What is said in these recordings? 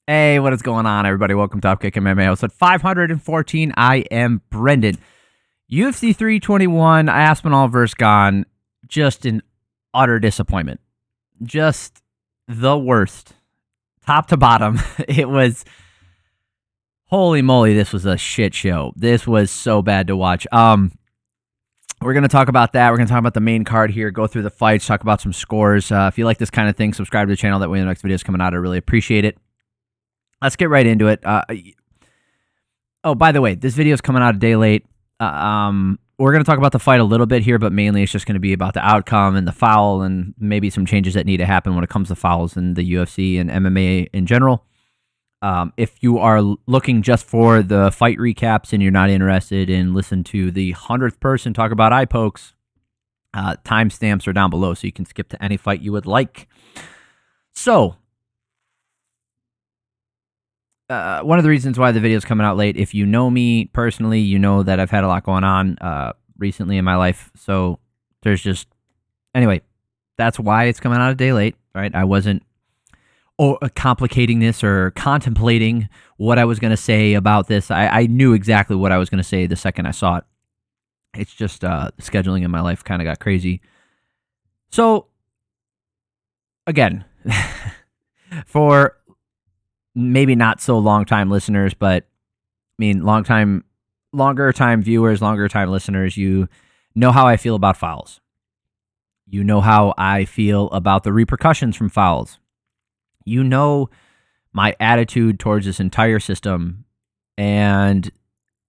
Hey, what is going on, everybody? Welcome to Upkick MMA episode 514. I am Brendan. UFC 321, Aspinall versus Gane, just an utter disappointment. Just the worst. Top to bottom. It was, holy moly, this was a shit show. This was so bad to watch. We're going to talk about that. We're going to talk about the main card here, go through the fights, talk about some scores. If you like this kind of thing, subscribe to the channel. That way the next video is coming out. I really appreciate it. Let's get right into it. Oh, by the way, this video is coming out a day late. We're going to talk about the fight a little bit here, but mainly it's just going to be about the outcome and the foul and maybe some changes that need to happen when it comes to fouls in the UFC and MMA in general. If you are looking just for the fight recaps and you're not interested in listen to the 100th person talk about eye pokes, timestamps are down below, so you can skip to any fight you would like. So, one of the reasons why the video is coming out late, if you know me personally, you know that I've had a lot going on recently in my life. So there's just, anyway, that's why it's coming out a day late, right? I wasn't complicating this or contemplating what I was going to say about this. I knew exactly what I was going to say the second I saw it. It's just scheduling in my life kind of got crazy. So, again, for maybe not so long time listeners, but I mean longer time viewers, longer time listeners, you know how I feel about fouls. You know how I feel about the repercussions from fouls. You know my attitude towards this entire system, and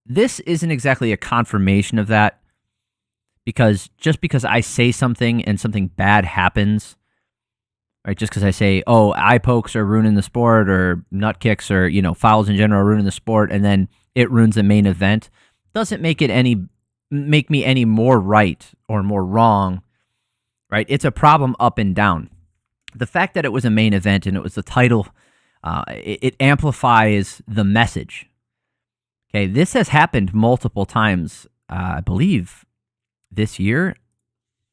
this isn't exactly a confirmation of that, because just because I say something and something bad happens, right, just because I say, oh, eye pokes are ruining the sport, or nut kicks, or, fouls in general are ruining the sport, and then it ruins the main event, doesn't make me any more right or more wrong, right? It's a problem up and down. The fact that it was a main event and it was the title, it amplifies the message. Okay, this has happened multiple times, I believe, this year.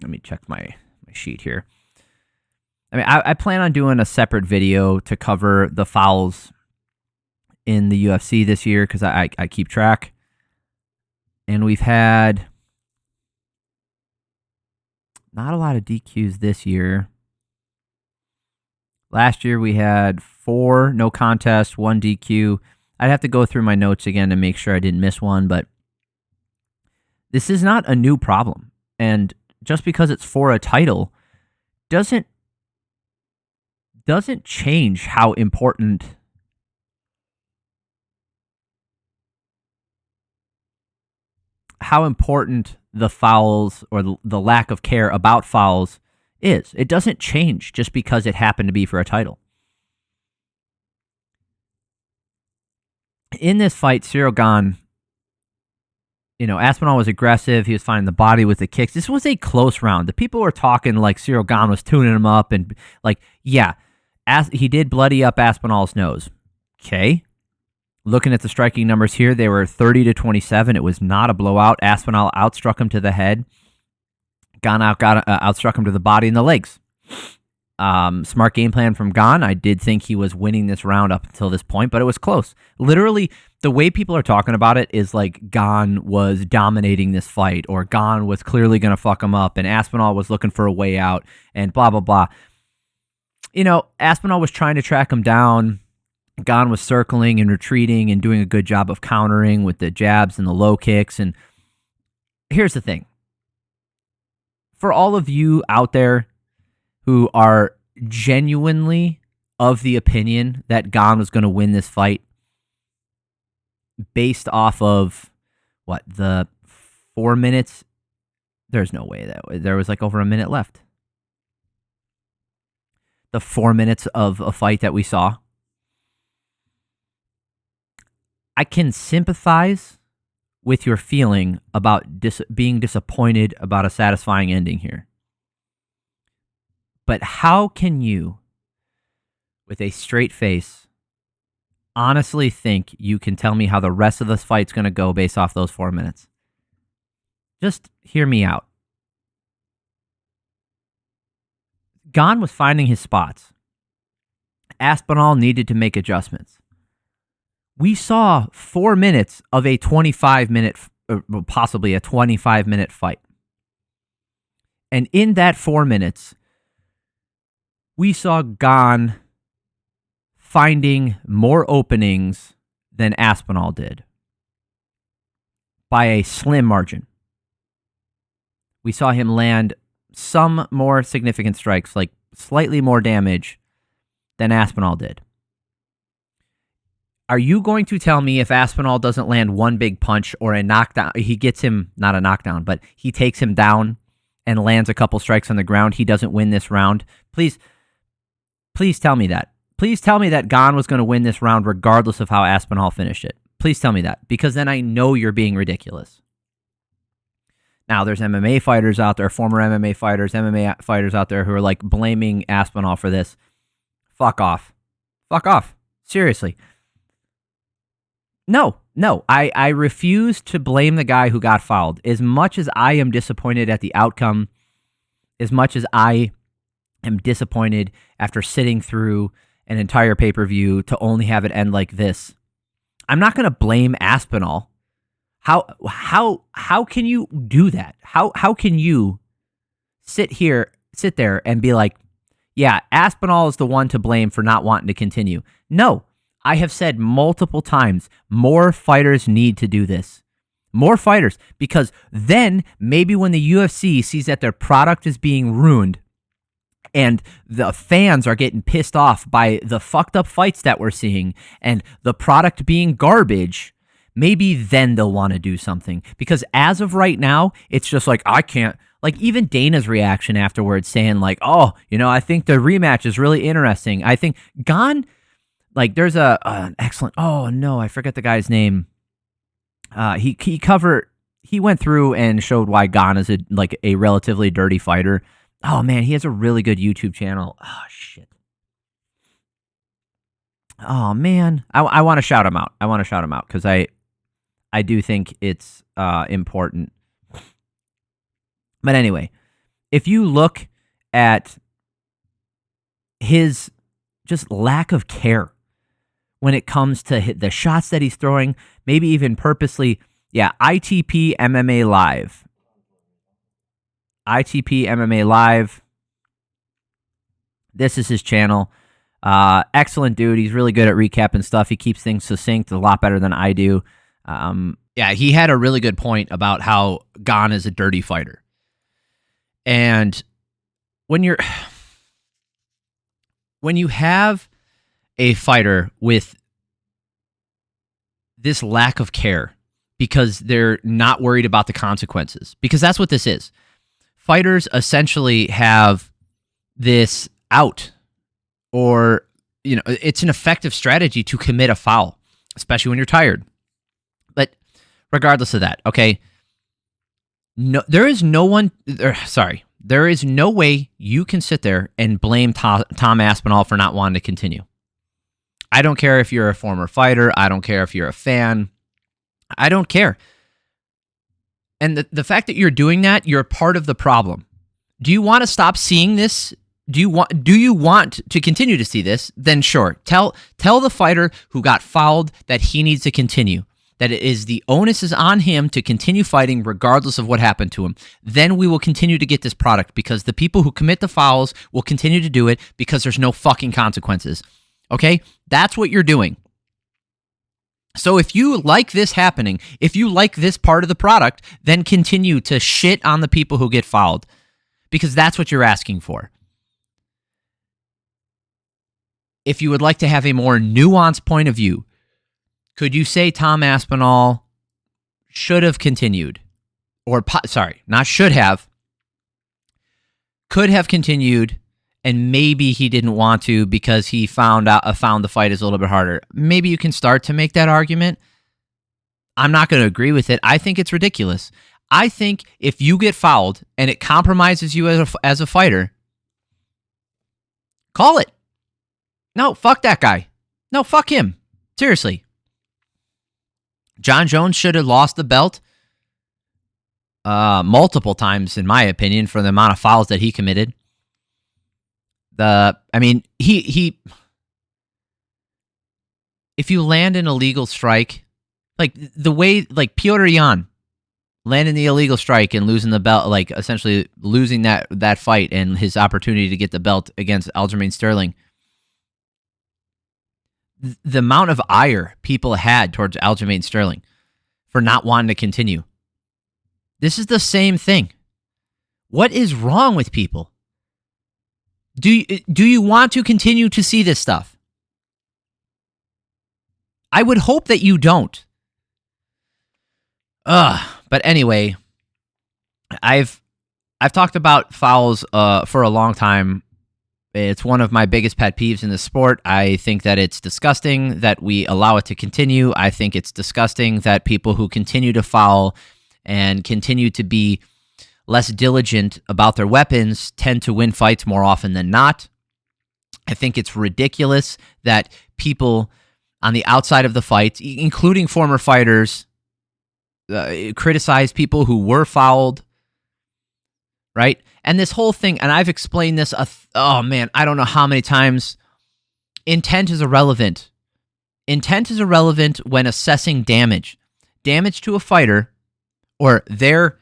Let me check my sheet here. I mean, I plan on doing a separate video to cover the fouls in the UFC this year because I keep track. And we've had not a lot of DQs this year. Last year we had 4 no contests, 1 DQ. I'd have to go through my notes again to make sure I didn't miss one, but this is not a new problem. And just because it's for a title doesn't change how important the fouls or the lack of care about fouls is. It doesn't change just because it happened to be for a title. In this fight, Ciryl Gane, Aspinall was aggressive. He was finding the body with the kicks. This was a close round. The people were talking like Ciryl Gane was tuning him up, and he did bloody up Aspinall's nose. Okay. Looking at the striking numbers here, they were 30-27. It was not a blowout. Aspinall outstruck him to the head. Gane outstruck him to the body and the legs. Smart game plan from Gane. I did think he was winning this round up until this point, but it was close. Literally, the way people are talking about it is like Gane was dominating this fight, or Gane was clearly going to fuck him up, and Aspinall was looking for a way out, and blah, blah, blah. Aspinall was trying to track him down. Gane was circling and retreating and doing a good job of countering with the jabs and the low kicks. And here's the thing. For all of you out there who are genuinely of the opinion that Gane was going to win this fight based off of, the 4 minutes? There's no way that there was like over a minute left. The 4 minutes of a fight that we saw. I can sympathize with your feeling about being disappointed about a satisfying ending here. But how can you, with a straight face, honestly think you can tell me how the rest of this fight's going to go based off those 4 minutes? Just hear me out. Gane was finding his spots. Aspinall needed to make adjustments. We saw 4 minutes of a 25-minute, possibly a 25-minute fight. And in that 4 minutes, we saw Gane finding more openings than Aspinall did by a slim margin. We saw him land some more significant strikes, like slightly more damage than Aspinall did. Are you going to tell me if Aspinall doesn't land one big punch or a knockdown, he gets him, not a knockdown, but he takes him down and lands a couple strikes on the ground, he doesn't win this round? Please tell me that. Please tell me that Gane was going to win this round regardless of how Aspinall finished it. Please tell me that, because then I know you're being ridiculous. Now, there's MMA fighters out there, former MMA fighters out there who are like blaming Aspinall for this. Fuck off. Fuck off. Seriously. No. I refuse to blame the guy who got fouled. As much as I am disappointed at the outcome, as much as I am disappointed after sitting through an entire pay-per-view to only have it end like this, I'm not going to blame Aspinall. How can you do that? How can you sit there and be like, yeah, Aspinall is the one to blame for not wanting to continue? No, I have said multiple times, more fighters need to do this. More fighters, because then maybe when the UFC sees that their product is being ruined and the fans are getting pissed off by the fucked up fights that we're seeing and the product being garbage, maybe then they'll want to do something. Because as of right now, it's just like, I can't. Like, even Dana's reaction afterwards saying like, oh, I think the rematch is really interesting. I think Gane, like, there's an excellent, oh no, I forget the guy's name. He went through and showed why Gane is a relatively dirty fighter. Oh man, he has a really good YouTube channel. Oh shit. Oh man, I want to shout him out. Because I do think it's important. But anyway, if you look at his just lack of care when it comes to hit the shots that he's throwing, maybe even purposely, ITP MMA Live. ITP MMA Live. This is his channel. Excellent dude. He's really good at recapping stuff. He keeps things succinct a lot better than I do. He had a really good point about how Gane is a dirty fighter. And when you have a fighter with this lack of care because they're not worried about the consequences, because that's what this is. Fighters essentially have this out, or, it's an effective strategy to commit a foul, especially when you're tired. But regardless of that, okay, there is no way you can sit there and blame Tom Aspinall for not wanting to continue. I don't care if you're a former fighter. I don't care if you're a fan. I don't care. And the fact that you're doing that, you're part of the problem. Do you want to stop seeing this? Do you want to continue to see this? Then sure. Tell the fighter who got fouled that he needs to continue. That it is the onus is on him to continue fighting regardless of what happened to him. Then we will continue to get this product, because the people who commit the fouls will continue to do it because there's no fucking consequences. Okay? That's what you're doing. So if you like this happening, if you like this part of the product, then continue to shit on the people who get fouled, because that's what you're asking for. If you would like to have a more nuanced point of view, could you say Tom Aspinall should have continued? Not should have. Could have continued, and maybe he didn't want to because he found the fight is a little bit harder. Maybe you can start to make that argument. I'm not going to agree with it. I think it's ridiculous. I think if you get fouled and it compromises you as a fighter, call it. No, fuck that guy. No, fuck him. Seriously. John Jones should have lost the belt multiple times, in my opinion, for the amount of fouls that he committed. He if you land an illegal strike, like the way, like Petr Yan landing the illegal strike and losing the belt, like essentially losing that fight and his opportunity to get the belt against Aljamain Sterling, the amount of ire people had towards Aljamain Sterling for not wanting to continue. This is the same thing. What is wrong with people? Do you want to continue to see this stuff? I would hope that you don't. But anyway, I've talked about fouls for a long time. It's one of my biggest pet peeves in the sport. I think that it's disgusting that we allow it to continue. I think it's disgusting that people who continue to foul and continue to be less diligent about their weapons tend to win fights more often than not. I think it's ridiculous that people on the outside of the fight, including former fighters, criticize people who were fouled, right? And this whole thing, and I've explained this, I don't know how many times, intent is irrelevant. Intent is irrelevant when assessing damage. Damage to a fighter, or their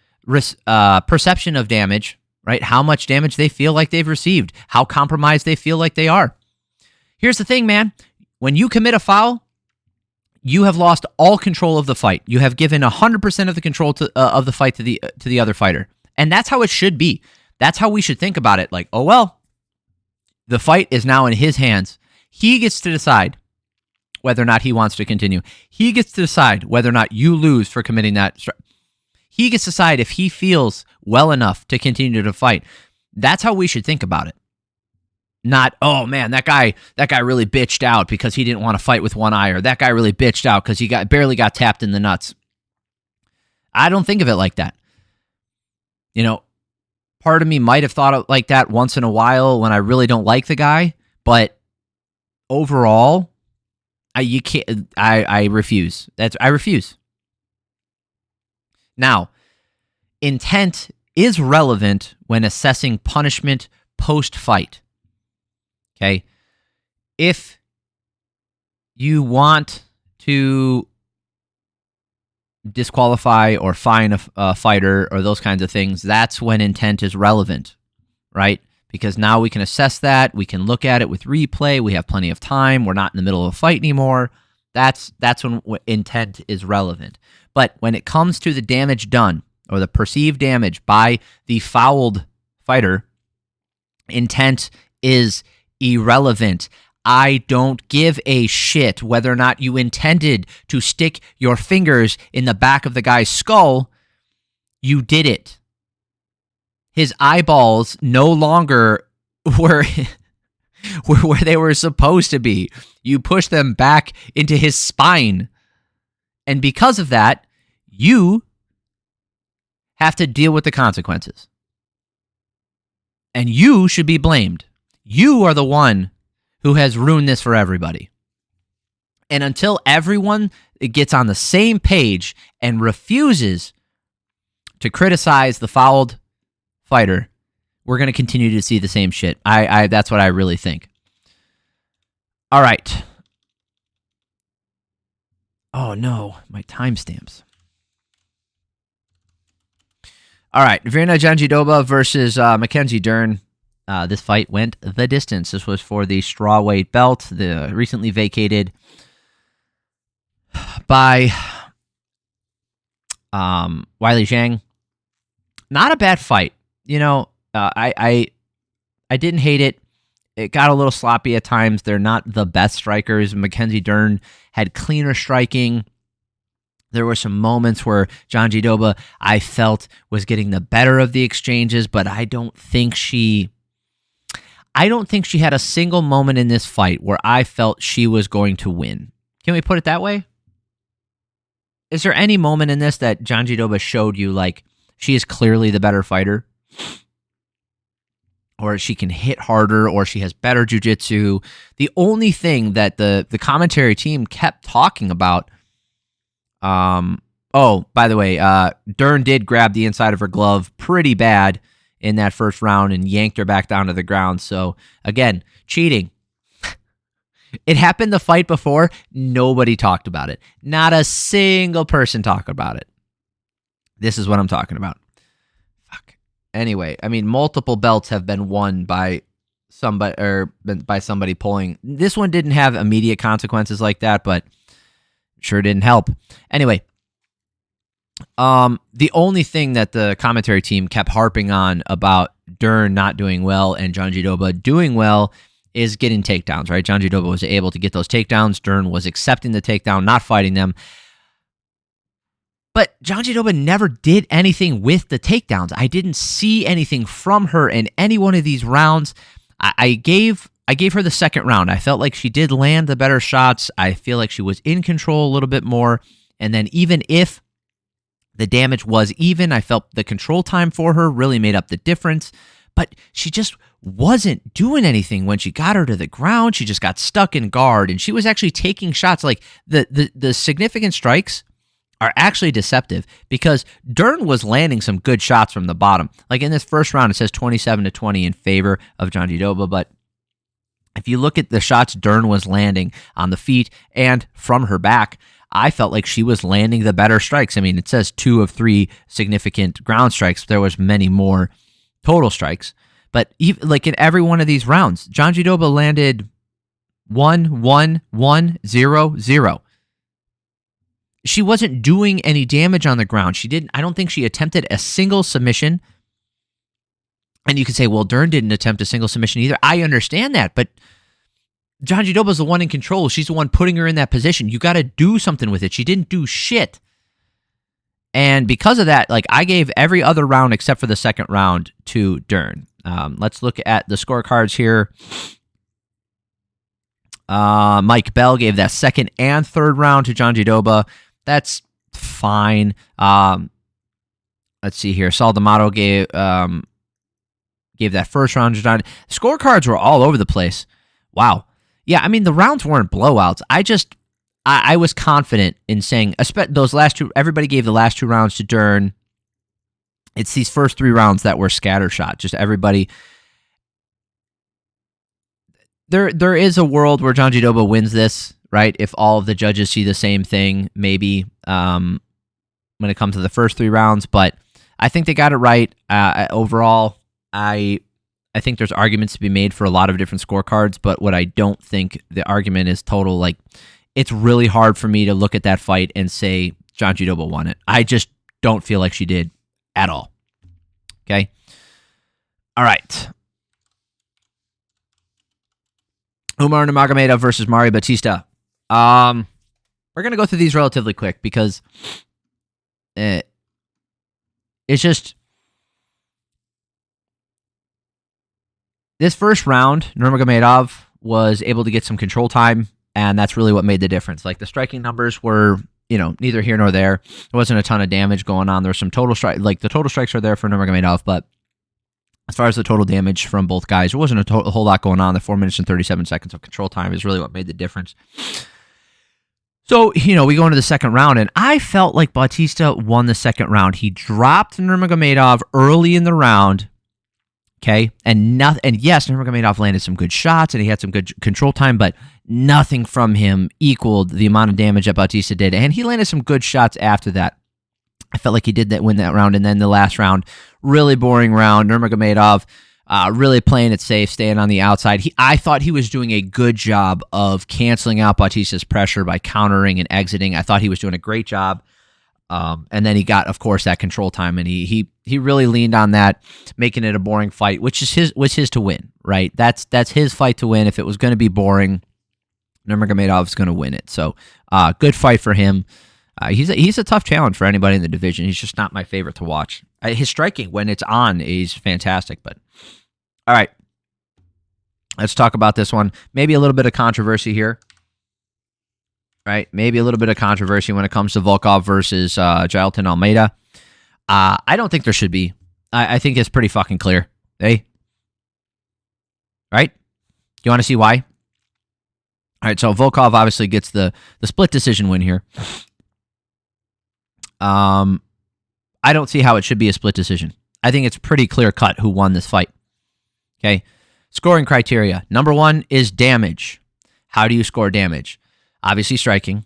perception of damage, right? How much damage they feel like they've received, how compromised they feel like they are. Here's the thing, man. When you commit a foul, you have lost all control of the fight. You have given 100% of the control of the fight to the other fighter. And that's how it should be. That's how we should think about it. Like, oh, well, the fight is now in his hands. He gets to decide whether or not he wants to continue. He gets to decide whether or not you lose for committing that strike. He gets to decide if he feels well enough to continue to fight. That's how we should think about it. Not, oh man, that guy really bitched out because he didn't want to fight with one eye, or that guy really bitched out because he barely got tapped in the nuts. I don't think of it like that. You know, part of me might have thought of like that once in a while when I really don't like the guy, but overall, I refuse. I refuse. Now, intent is relevant when assessing punishment post-fight. Okay? If you want to disqualify or fine a fighter or those kinds of things, that's when intent is relevant, right? Because now we can assess that. We can look at it with replay. We have plenty of time. We're not in the middle of a fight anymore. That's when intent is relevant. But when it comes to the damage done or the perceived damage by the fouled fighter, intent is irrelevant. I don't give a shit whether or not you intended to stick your fingers in the back of the guy's skull. You did it. His eyeballs no longer were where they were supposed to be. You pushed them back into his spine. And because of that, you have to deal with the consequences. And you should be blamed. You are the one who has ruined this for everybody. And until everyone gets on the same page and refuses to criticize the fouled fighter, we're going to continue to see the same shit. That's what I really think. All right. Oh no, my timestamps. All right, Virna Jandiroba versus Mackenzie Dern. This fight went the distance. This was for the strawweight belt, the recently vacated by Weili Zhang. Not a bad fight. You know, I didn't hate it. It got a little sloppy at times. They're not the best strikers. Mackenzie Dern had cleaner striking. There were some moments where Jandiroba, I felt, was getting the better of the exchanges, but I don't think she had a single moment in this fight where I felt she was going to win. Can we put it that way? Is there any moment in this that Jandiroba showed you like she is clearly the better fighter? Or she can hit harder, or she has better jiu-jitsu? The only thing that the commentary team kept talking about, oh, by the way, Dern did grab the inside of her glove pretty bad in that first round and yanked her back down to the ground. So, again, cheating. It happened the fight before. Nobody talked about it. Not a single person talked about it. This is what I'm talking about. Fuck. Anyway, I mean, multiple belts have been won by somebody pulling. This one didn't have immediate consequences like that, but sure didn't help. Anyway, the only thing that the commentary team kept harping on about Dern not doing well and Jandiroba doing well is getting takedowns, right? Jandiroba was able to get those takedowns. Dern was accepting the takedown, not fighting them. But Jandiroba never did anything with the takedowns. I didn't see anything from her in any one of these rounds. I gave her the second round. I felt like she did land the better shots. I feel like she was in control a little bit more. And then even if the damage was even, I felt the control time for her really made up the difference. But she just wasn't doing anything when she got her to the ground. She just got stuck in guard, and she was actually taking shots. Like the significant strikes are actually deceptive because Dern was landing some good shots from the bottom. Like in this first round, it says 27-20 in favor of Jandiroba, but if you look at the shots Dern was landing on the feet and from her back, I felt like she was landing the better strikes. I mean, it says 2 of 3 significant ground strikes. There was many more total strikes, but even like in every one of these rounds, Jandiroba landed 1-1-1-0-0. She wasn't doing any damage on the ground. I don't think she attempted a single submission. And you could say, well, Dern didn't attempt a single submission either. I understand that, but Jandiroba's the one in control. She's the one putting her in that position. You got to do something with it. She didn't do shit. And because of that, like I gave every other round except for the second round to Dern. Let's look at the scorecards here. Mike Bell gave that second and third round to Jandiroba. That's fine. Let's see here. Saul D'Amato gave that first round to John. Scorecards were all over the place. Wow. Yeah, I mean, the rounds weren't blowouts. I was confident in saying, those last two, everybody gave the last 2 rounds to Dern. It's these first 3 rounds that were scattershot. Just everybody. There is a world where Jandiroba wins this, right? If all of the judges see the same thing, maybe when it comes to the first 3 rounds. But I think they got it right. Overall, I think there's arguments to be made for a lot of different scorecards, but what I don't think the argument is total, like, it's really hard for me to look at that fight and say Jandiroba won it. I just don't feel like she did at all. Okay? All right. Umar Nurmagomedov versus Mario Bautista. We're going to go through these relatively quick because it's just... This first round, Nurmagomedov was able to get some control time, and that's really what made the difference. Like, the striking numbers were, neither here nor there. There wasn't a ton of damage going on. There was some total strike, like the total strikes are there for Nurmagomedov, but as far as the total damage from both guys, there wasn't a whole lot going on. The 4 minutes and 37 seconds of control time is really what made the difference. So, we go into the second round, and I felt like Bautista won the second round. He dropped Nurmagomedov early in the round. Okay, and yes, Nurmagomedov landed some good shots, and he had some good control time, but nothing from him equaled the amount of damage that Bautista did, and he landed some good shots after that. I felt like he did win that round, and then the last round, really boring round. Nurmagomedov really playing it safe, staying on the outside. I thought he was doing a good job of canceling out Bautista's pressure by countering and exiting. I thought he was doing a great job. And then he got, of course, that control time, and he really leaned on that, making it a boring fight, which is his to win, right? That's his fight to win. If it was going to be boring, Nurmagomedov's going to win it. So, good fight for him. He's a tough challenge for anybody in the division. He's just not my favorite to watch. His striking, when it's on, is fantastic. But all right, let's talk about this one. Maybe a little bit of controversy here. Right, maybe a little bit of controversy when it comes to Volkov versus Jailton Almeida. I don't think there should be. I think it's pretty fucking clear. Hey, right? You want to see why? All right, so Volkov obviously gets the split decision win here. I don't see how it should be a split decision. I think it's pretty clear cut who won this fight. Okay, scoring criteria. Number 1 is damage. How do you score damage? Obviously striking.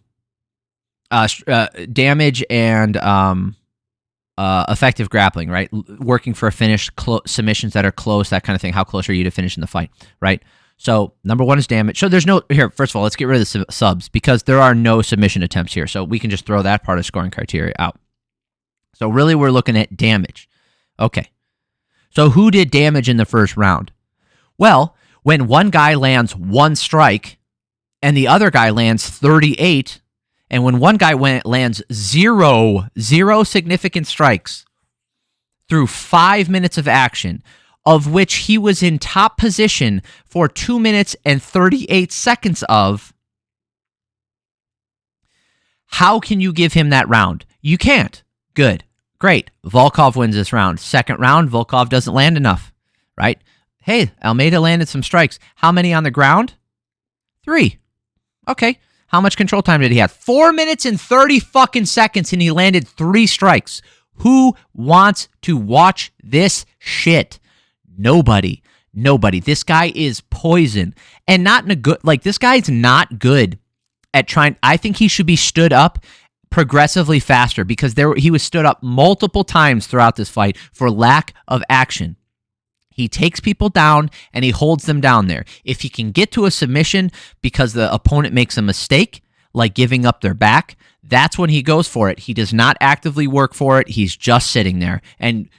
Damage and effective grappling, right? Working for a finish, submissions that are close, that kind of thing. How close are you to finishing the fight, right? So number one is damage. So there's no, here, first of all, let's get rid of the subs because there are no submission attempts here. So we can just throw that part of scoring criteria out. So really we're looking at damage. Okay. So who did damage in the first round? Well, when one guy lands one strike and the other guy lands 38, and when one guy lands zero significant strikes through 5 minutes of action, of which he was in top position for 2 minutes and 38 seconds of, how can you give him that round? You can't. Good. Great. Volkov wins this round. Second round, Volkov doesn't land enough, right? Hey, Almeida landed some strikes. How many on the ground? 3. Okay. How much control time did he have? 4 minutes and 30 fucking seconds, and he landed 3 strikes. Who wants to watch this shit? Nobody. This guy is poison. And not in a good, like, this guy's not good at trying. I think he should be stood up progressively faster because he was stood up multiple times throughout this fight for lack of action. He takes people down and he holds them down there. If he can get to a submission because the opponent makes a mistake, like giving up their back, that's when he goes for it. He does not actively work for it. He's just sitting there. And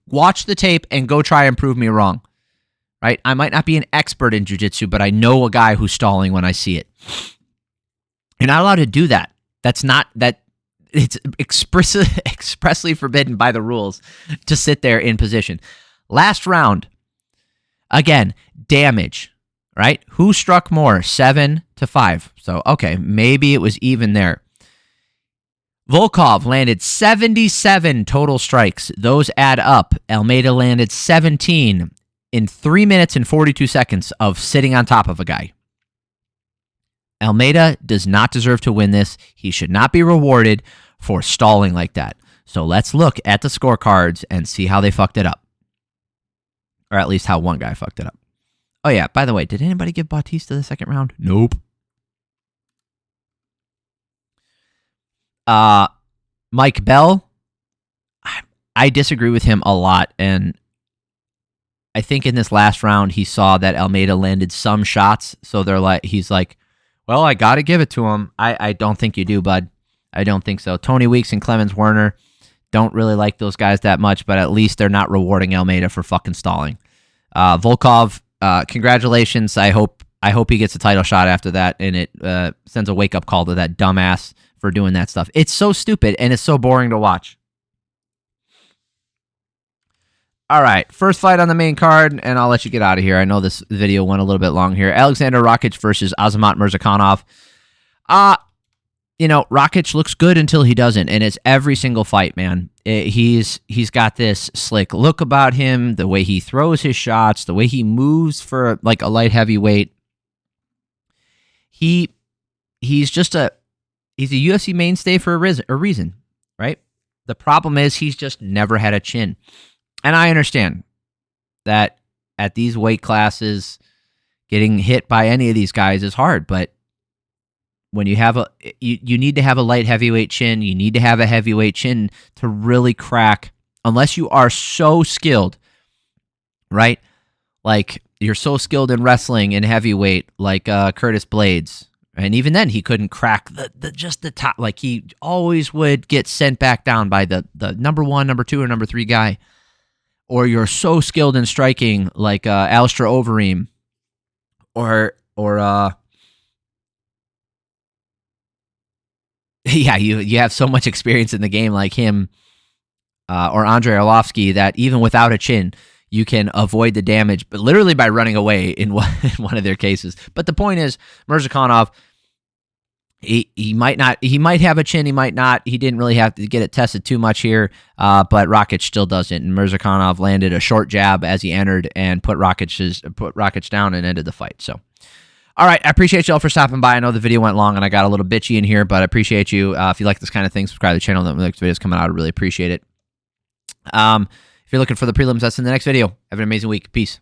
watch the tape and go try and prove me wrong. Right? I might not be an expert in jiu-jitsu, but I know a guy who's stalling when I see it. You're not allowed to do that. It's expressly forbidden by the rules to sit there in position. Last round, again, damage, right? Who struck more? 7-5. So, okay, maybe it was even there. Volkov landed 77 total strikes. Those add up. Almeida landed 17 in 3 minutes and 42 seconds of sitting on top of a guy. Almeida does not deserve to win this. He should not be rewarded for stalling like that. So let's look at the scorecards and see how they fucked it up. Or at least how one guy fucked it up. Oh yeah, by the way, did anybody give Bautista the second round? Nope. Mike Bell, I disagree with him a lot, and I think in this last round he saw that Almeida landed some shots, so he's like, well, I got to give it to him. I don't think you do, bud. I don't think so. Tony Weeks and Clemens Werner, don't really like those guys that much, but at least they're not rewarding Almeida for fucking stalling. Volkov, congratulations. I hope he gets a title shot after that, and it sends a wake-up call to that dumbass for doing that stuff. It's so stupid, and it's so boring to watch. All right, first fight on the main card, and I'll let you get out of here. I know this video went a little bit long here. Aleksandar Rakic versus Azamat Murzakanov. Rakic looks good until he doesn't, and it's every single fight, man. He's got this slick look about him, the way he throws his shots, the way he moves for like a light heavyweight. He's a UFC mainstay for a reason, right? The problem is he's just never had a chin. And I understand that at these weight classes, getting hit by any of these guys is hard, but when you have you need to have a light heavyweight chin, you need to have a heavyweight chin to really crack, unless you are so skilled, right? Like, you're so skilled in wrestling in heavyweight, like Curtis Blades. And even then, he couldn't crack the top. Like, he always would get sent back down by the number 1, number 2, or number 3 guy. Or you're so skilled in striking, like Alistair Overeem, or yeah, you have so much experience in the game like him, or Andrei Arlovsky, that even without a chin, you can avoid the damage, but literally by running away in one of their cases. But the point is, Murzakanov, he might have a chin, he might not. He didn't really have to get it tested too much here, but Rakic still doesn't. And Murzakanov landed a short jab as he entered and put Rakic down and ended the fight. So, all right, I appreciate y'all for stopping by. I know the video went long and I got a little bitchy in here, but I appreciate you. If you like this kind of thing, subscribe to the channel. The next video's coming out. I really appreciate it. If you're looking for the prelims, that's in the next video. Have an amazing week. Peace.